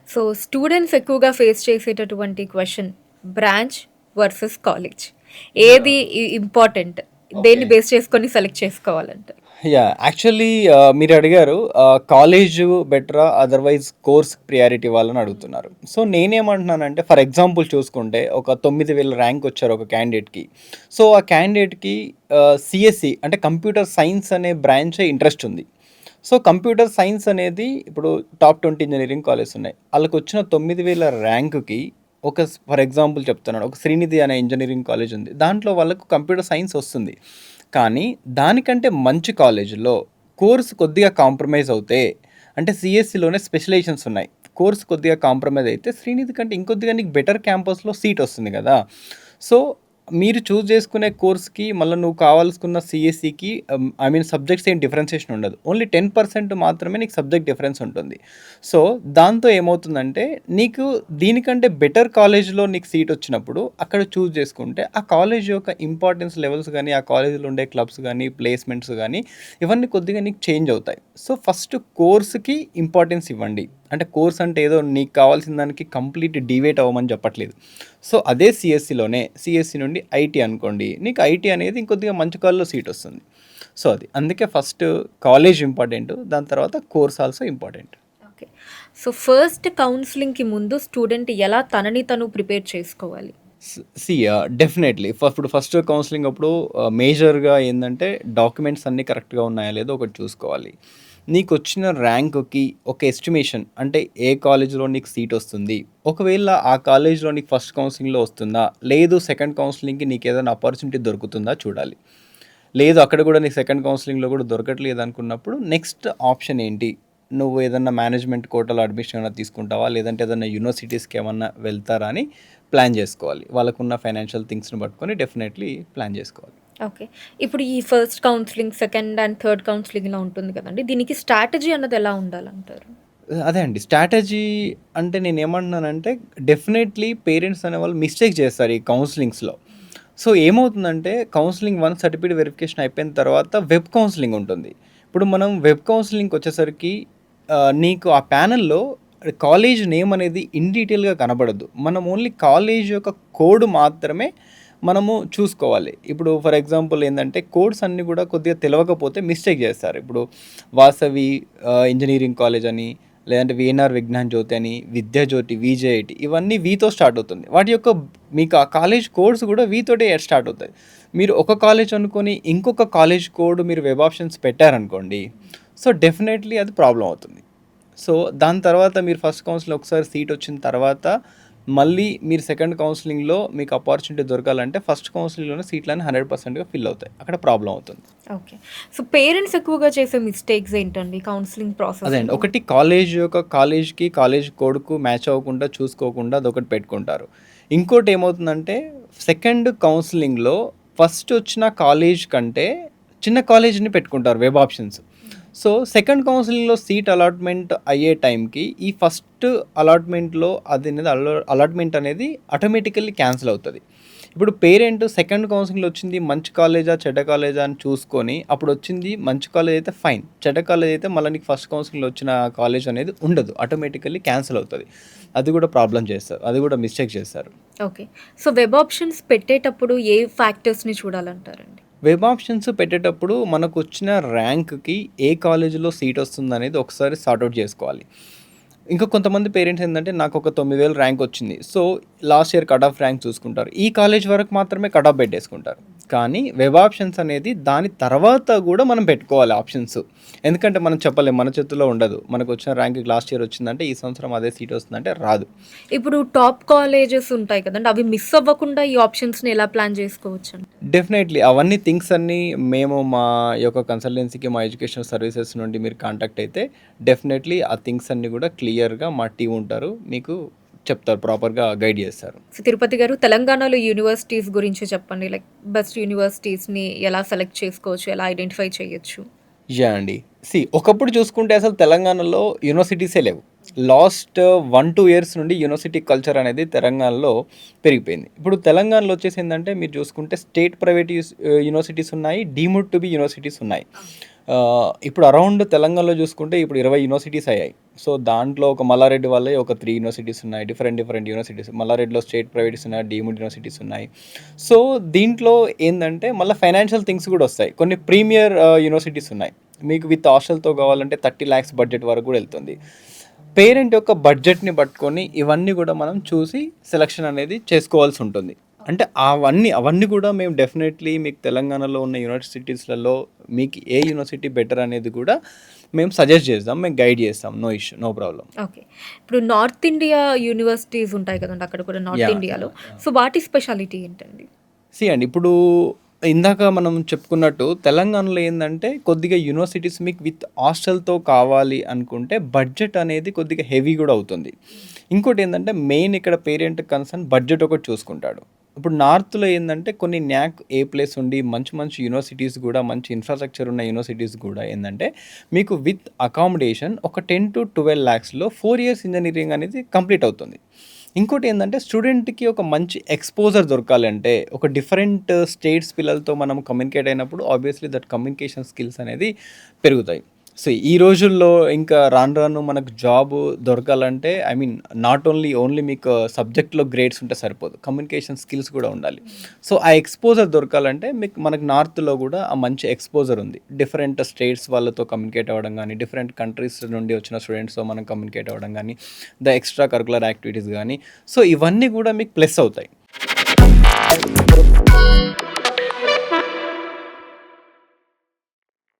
So, students ఎక్కువగా face చేసేటటువంటి question branch versus college. ఏది యాహ్! ఇంపార్టెంట్? ఓకే. దేన్ని బేస్ చేసుకొని సెలెక్ట్ చేసుకోవాలంటారు? యాక్చువల్లీ మీరడిగారు కాలేజు బెటరా? అదర్‌వైజ్ కోర్స్ ప్రియారిటీ ఇవ్వాలని అడుగుతున్నారు. సో, నేనేమంటున్నానంటే ఫర్ ఎగ్జాంపుల్ చూసుకుంటే ఒక 9000 ర్యాంక్ వచ్చారు ఒక క్యాండిడేట్‌కి. సో, ఆ క్యాండిడేట్‌కి సీఎస్‌సి అంటే కంప్యూటర్ సైన్స్ అనే బ్రాంచే ఇంట్రెస్ట్ ఉంది. సో, కంప్యూటర్ సైన్స్ అనేది ఇప్పుడు టాప్ 20 ఇంజినీరింగ్ కాలేజెస్ ఉన్నాయి. ఆళ్ళకొచ్చిన 9000 ర్యాంక్‌కి ఫర్ ఎగ్జాంపుల్ చెప్తున్నాను. ఒక శ్రీనిధి అనే ఇంజినీరింగ్ కాలేజ్ ఉంది. దాంట్లో వాళ్ళకు కంప్యూటర్ సైన్స్ వస్తుంది. కానీ దానికంటే మంచి కాలేజ్‌లో కోర్స్ కొద్దిగా కాంప్రమైజ్ అవుతే అంటే సీఎస్‌సిలోనే స్పెషలైజేషన్స్ ఉన్నాయి. కోర్స్ కొద్దిగా కాంప్రమైజ్ అయితే శ్రీనిధి కంటే ఇంకొద్దిగా నీకు బెటర్ క్యాంపస్‌లో సీట్ వస్తుంది గదా! సో, మీరు చూజ్ చేసుకునే కోర్స్‌కి మళ్ళా నువ్వు కావాల్సుకున్న సీఎస్‌సికి ఐ మీన్ సబ్జెక్ట్స్ ఏం డిఫరెన్షియేషన్ ఉండదు. ఓన్లీ 10% మాత్రమే నీకు సబ్జెక్ట్ డిఫరెన్స్ ఉంటుంది. సో, దాంతో ఏమవుతుందంటే నీకు దీనికంటే బెటర్ కాలేజ్‌లో నీకు సీట్ వచ్చినప్పుడు అక్కడ చూజ్ చేసుకుంటే ఆ కాలేజ్ యొక్క ఇంపార్టెన్స్ లెవెల్స్ గానీ, ఆ కాలేజ్‌లో ఉండే క్లబ్స్ గానీ, ప్లేస్‌మెంట్స్ గానీ ఇవన్నీ కొద్దిగా నీకు చేంజ్ అవుతాయి. సో, ఫస్ట్ కోర్స్‌కి ఇంపార్టెన్స్ ఇవ్వండి. అంటే కోర్స్ అంటే ఏదో నీకు కావాల్సిన దానికి కంప్లీట్ డీవియేట్ అవ్వమని చెప్పట్లేదు. సో, అదే సీఎస్‌సి నుండి ఐటీ అనుకోండి. నీకు ఐటీ అనేది ఇంకొద్దిగా మంచి కాలేజ్‌లో సీట్ వస్తుంది. సో, అది. అందుకే ఫస్ట్ కాలేజ్ ఇంపార్టెంటు. దాని తర్వాత course also important. Okay. So, first కౌన్సెలింగ్‌కి ముందు స్టూడెంట్ ఎలా తనని తను ప్రిపేర్ చేసుకోవాలి? డెఫినెట్‌లీ. ఇప్పుడు ఫస్ట్ కౌన్సెలింగ్ అప్పుడు మేజర్‌గా ఏందంటే డాక్యుమెంట్స్ అన్నీ కరెక్ట్‌గా ఉన్నాయా లేదో ఒకటి చూసుకోవాలి. నీకొచ్చిన ర్యాంక్‌కి ఒక ఎస్టిమేషన్ అంటే ఏ కాలేజ్‌లో నీకు సీట్ వస్తుంది. ఒకవేళ ఆ కాలేజ్‌లో నీకు ఫస్ట్ కౌన్సెలింగ్‌లో వస్తుందా? లేదు సెకండ్ కౌన్సెలింగ్‌కి నీకేదైనా ఆపర్చునిటీ దొరుకుతుందా చూడాలి. లేదు అక్కడ కూడా నీకు సెకండ్ కౌన్సెలింగ్‌లో కూడా దొరకట్లేదు అనుకున్నప్పుడు నెక్స్ట్ ఆప్షన్ ఏంటి? నువ్వు ఏదన్నా మేనేజ్మెంట్ కోటాలో అడ్మిషన్ ఏమైనా తీసుకుంటావా? లేదంటే ఏదన్నా యూనివర్సిటీస్‌కి ఏమన్నా వెళ్తారా అని ప్లాన్ చేసుకోవాలి. వాళ్ళకున్న ఫైనాన్షియల్ థింగ్స్‌ని పట్టుకొని డెఫినెట్‌లీ ప్లాన్ చేసుకోవాలి. ఓకే. ఇప్పుడు ఈ first counselling, second and third counselling ఇలా ఉంటుంది కదండీ! దీనికి స్ట్రాటజీ అన్నది ఎలా ఉండాలంటారు? అదే అండి. స్ట్రాటజీ అంటే నేనేమంటున్నానంటే డెఫినెట్‌లీ పేరెంట్స్ అనేవాళ్ళు మిస్టేక్ చేస్తారు ఈ కౌన్సెలింగ్స్‌లో. సో, ఏమవుతుందంటే కౌన్సెలింగ్ 1 సర్టిఫికేట్ వెరిఫికేషన్ అయిపోయిన తర్వాత వెబ్ కౌన్సెలింగ్ ఉంటుంది. ఇప్పుడు మనం వెబ్ కౌన్సెలింగ్‌కొచ్చేసరికి నీకు ఆ ప్యానెల్‌లో కాలేజ్ నేమ్ అనేది ఇన్ డీటెయిల్‌గా కనబడదు. మనం ఓన్లీ కాలేజ్ యొక్క కోడ్ మాత్రమే మనము చూసుకోవాలి. ఇప్పుడు ఫర్ ఎగ్జాంపుల్ ఏందంటే కోడ్స్ అన్నీ కూడా కొద్దిగా తెలవకపోతే మిస్టేక్ చేస్తారు. ఇప్పుడు వాసవి ఇంజినీరింగ్ కాలేజ్ అని, లేదంటే వీఎన్ఆర్ విజ్ఞాన్ జ్యోతి అని, విద్యాజ్యోతి, వీజేఐటీ ఇవన్నీ వీతో స్టార్ట్ అవుతుంది. వాటి యొక్క మీకు ఆ కాలేజ్ కోడ్స్ కూడా వీతోటే స్టార్ట్ అవుతాయి. మీరు ఒక కాలేజ్ అనుకొని ఇంకొక కాలేజ్ కోడ్ మీరు వెబ్ ఆప్షన్స్ పెట్టారనుకోండి, సో డెఫినెట్లీ అది ప్రాబ్లమ్ అవుతుంది. సో, దాని తర్వాత మీరు ఫస్ట్ కౌన్సిలింగ్ ఒకసారి సీట్ వచ్చిన తర్వాత మళ్ళీ మీరు సెకండ్ కౌన్సిలింగ్‌లో మీకు ఆపర్చునిటీ దొరకాలంటే ఫస్ట్ కౌన్సిలింగ్‌లోనే సీట్లన్నీ 100%గా ఫిల్ అవుతాయి. అక్కడ ప్రాబ్లమ్ అవుతుంది. ఓకే. సో, పేరెంట్స్ ఎక్కువగా చేసే మిస్టేక్స్ ఏంటండి కౌన్సెలింగ్ అదే అండి. ప్రాసెస్‌లో? ఒకటి కాలేజ్ కోడ్‌కు మ్యాచ్ అవ్వకుండా చూసుకోకుండా అదొకటి పెట్టుకుంటారు. ఇంకోటి ఏమవుతుందంటే సెకండ్ కౌన్సిలింగ్‌లో ఫస్ట్ వచ్చిన కాలేజ్ కంటే చిన్న కాలేజ్‌ని పెట్టుకుంటారు వెబ్ ఆప్షన్స్. సో, సెకండ్ కౌన్సిలింగ్‌లో సీట్ అలాట్‌మెంట్ అయ్యే టైంకి ఈ ఫస్ట్ అలాట్‌మెంట్‌లో అలాట్‌మెంట్ అనేది ఆటోమేటికల్లీ క్యాన్సిల్ అవుతది. ఇప్పుడు పేరెంట్ సెకండ్ కౌన్సిలింగ్‌లో వచ్చింది మంచి కాలేజా, చెడ్డ కాలేజా అని చూసుకొని అప్పుడొచ్చింది మంచి కాలేజ్ అయితే ఫైన్. చెడ్డ కాలేజ్ అయితే మళ్ళా నీకు ఫస్ట్ కౌన్సిలింగ్‌లో వచ్చిన కాలేజ్ అనేది ఉండదు. ఆటోమేటికల్లీ క్యాన్సిల్ అవుతది. అది కూడా ప్రాబ్లమ్ చేస్తారు. అది కూడా మిస్టేక్ చేస్తారు. ఓకే. సో, వెబ్ ఆప్షన్స్ పెట్టేటప్పుడు ఏ ఫ్యాక్టర్స్‌ని చూడాలంటారండి? వెబ్ ఆప్షన్స్ పెట్టేటప్పుడు మనకొచ్చిన ర్యాంక్‌కి ఏ కాలేజీలో సీట్ వస్తుందనేది ఒకసారి సార్ట్ ఔట్ చేసుకోవాలి. ఇంకా కొంతమంది పేరెంట్స్ ఏందంటే నాకొక 9000 ర్యాంక్ వచ్చింది. So, last year cut off rank చూసుకుంటారు. ఈ కాలేజ్ వరకు మాత్రమే కట్ ఆఫ్ పెట్టేసుకుంటారు. కానీ వెబ్ ఆప్షన్స్ అనేది దాని తర్వాత గూడా మనం పెట్టుకోవాలి ఆప్షన్స్. ఎందుకంటే మనం చెప్పలేం. మన చేతుల్లో ఉండదు. మనకొచ్చిన ర్యాంక్ లాస్ట్ ఇయర్ వచ్చిందంటే ఈ సంవత్సరం అదే సీట్ వస్తుందంటే రాదు. ఇప్పుడు టాప్ కాలేజెస్ ఉంటాయి కదండీ! అవి మిస్ అవ్వకుండా ఈ ఆప్షన్స్‌ని ఎలా ప్లాన్ చేసుకోవచ్చండి? డెఫినెట్‌లీ. అవన్నీ థింగ్స్ అన్నీ మేము మా యొక్క కన్సల్టెన్సీకి, మా ఎడ్యుకేషనల్ సర్వీసెస్ నుండి మీరు కాంటాక్ట్ అయితే డెఫినెట్‌లీ ఆ థింగ్స్ అన్నీ గూడా క్లియర్‌గా మా టీమ్ ఉంటారు. మీకు చెప్తారు. ప్రాపర్‌గా గైడ్ జేస్తారు. సో, తిరుపతి గారు తెలంగాణలో యూనివర్సిటీస్ గురించి చెప్పండి. లైక్ బెస్ట్ యూనివర్సిటీస్‌ని ఎలా సెలెక్ట్ చేసుకోవచ్చు? ఎలా ఐడెంటిఫై చేయొచ్చు? అండి. ఒకప్పుడు చూసుకుంటే అసలు తెలంగాణలో యూనివర్సిటీసే లేవు. లాస్ట్ 1, 2 ఇయర్స్ నుండి యూనివర్సిటీ కల్చర్ అనేది తెలంగాణలో పెరిగిపోయింది. ఇప్పుడు తెలంగాణలో వచ్చేసి ఏందంటే మీరు చూసుకుంటే స్టేట్ ప్రైవేట్ యూనివర్సిటీస్ ఉన్నాయి. డీమ్డ్ టు బి యూనివర్సిటీస్ ఉన్నాయి. ఇప్పుడు అరౌండ్ తెలంగాణలో చూసుకుంటే ఇప్పుడు 20 యూనివర్సిటీస్ అయ్యాయి. సో, దాంట్లో ఒక మల్లారెడ్డి వాళ్ళయి ఒక 3 యూనివర్సిటీస్ ఉన్నాయి. Different universities. మల్లారెడ్డిలో స్టేట్ ప్రైవేట్స్ ఉన్నాయి. డీమ్డ్ యూనివర్సిటీస్ ఉన్నాయి. సో, దీంట్లో ఏందంటే మళ్ళా ఫైనాన్షియల్ థింగ్స్ కూడా వస్తాయి. కొన్ని ప్రీమియర్ యూనివర్సిటీస్ ఉన్నాయి. మీకు విత్ హాస్టల్‌తో కావాలంటే 30 లాక్స్ బడ్జెట్ వరకు కూడా వెళ్తుంది. పేరెంట్ యొక్క బడ్జెట్‌ని పట్టుకొని ఇవన్నీ కూడా మనం చూసి సెలక్షన్ అనేది చేసుకోవాల్సి ఉంటుంది. అంటే అవన్నీ కూడా మేము డెఫినెట్‌లీ మీకు తెలంగాణలో ఉన్న యూనివర్సిటీస్‌లలో మీకు ఏ యూనివర్సిటీ బెటర్ అనేది కూడా మేము సజెస్ట్ చేస్తాం. మేము గైడ్ చేస్తాం. No issue. No problem. Okay. ఇప్పుడు నార్త్ ఇండియా యూనివర్సిటీస్ ఉంటాయి కదండీ! అక్కడ కూడా నార్త్ యాహ్! ఇండియాలో. సో, వాటి స్పెషాలిటీ ఏంటండి? అండి ఇప్పుడు ఇందాక మనం చెప్పుకున్నట్టు తెలంగాణలో ఏందంటే కొద్దిగా యూనివర్సిటీస్ మీకు విత్ హాస్టల్‌తో కావాలి అనుకుంటే బడ్జెట్ అనేది కొద్దిగా హెవీ కూడా అవుతుంది. ఇంకోటి ఏందంటే మెయిన్ ఇక్కడ పేరెంట్ కన్సర్న్ బడ్జెట్ ఒకటి చూసుకుంటాడు. ఇప్పుడు నార్త్‌లో ఏందంటే కొన్ని న్యాక్ ఏ ప్లేస్ ఉండి మంచి యూనివర్సిటీస్ కూడా మంచి ఇన్‌ఫ్రాస్ట్రక్చర్ ఉన్న యూనివర్సిటీస్ కూడా ఏందంటే మీకు విత్ అకామిడేషన్ ఒక 10-12 లాక్స్‌లో 4 ఇయర్స్ ఇంజినీరింగ్ అనేది కంప్లీట్ అవుతుంది. ఇంకోటి ఏందంటే స్టూడెంట్‌కి ఒక మంచి ఎక్స్‌పోజర్ దొరకాలంటే ఒక డిఫరెంట్ స్టేట్స్ పిల్లలతో మనం కమ్యూనికేట్ అయినప్పుడు ఆబ్వియస్‌లీ దట్ కమ్యూనికేషన్ స్కిల్స్ అనేది పెరుగుతాయి. సో, ఈ రోజుల్లో ఇంకా రాను మనకు జాబ్ దొరకాలంటే ఐ మీన్ నాట్ ఓన్లీ మీకు సబ్జెక్ట్‌లో గ్రేడ్స్ ఉంటే సరిపోదు. కమ్యూనికేషన్ స్కిల్స్ కూడా ఉండాలి. సో, ఆ ఎక్స్‌పోజర్ దొరకాలంటే మనకు నార్త్‌లో కూడా ఆ మంచి ఎక్స్‌పోజర్ ఉంది. డిఫరెంట్ స్టేట్స్ వాళ్ళతో కమ్యూనికేట్ అవ్వడం గానీ, డిఫరెంట్ కంట్రీస్ నుండి వచ్చిన స్టూడెంట్స్‌తో మనం కమ్యూనికేట్ అవ్వడం గానీ, ద ఎక్స్‌ట్రా కరిక్యులర్ యాక్టివిటీస్ గానీ, సో, ఇవన్నీ కూడా మీకు ప్లస్ అవుతాయి.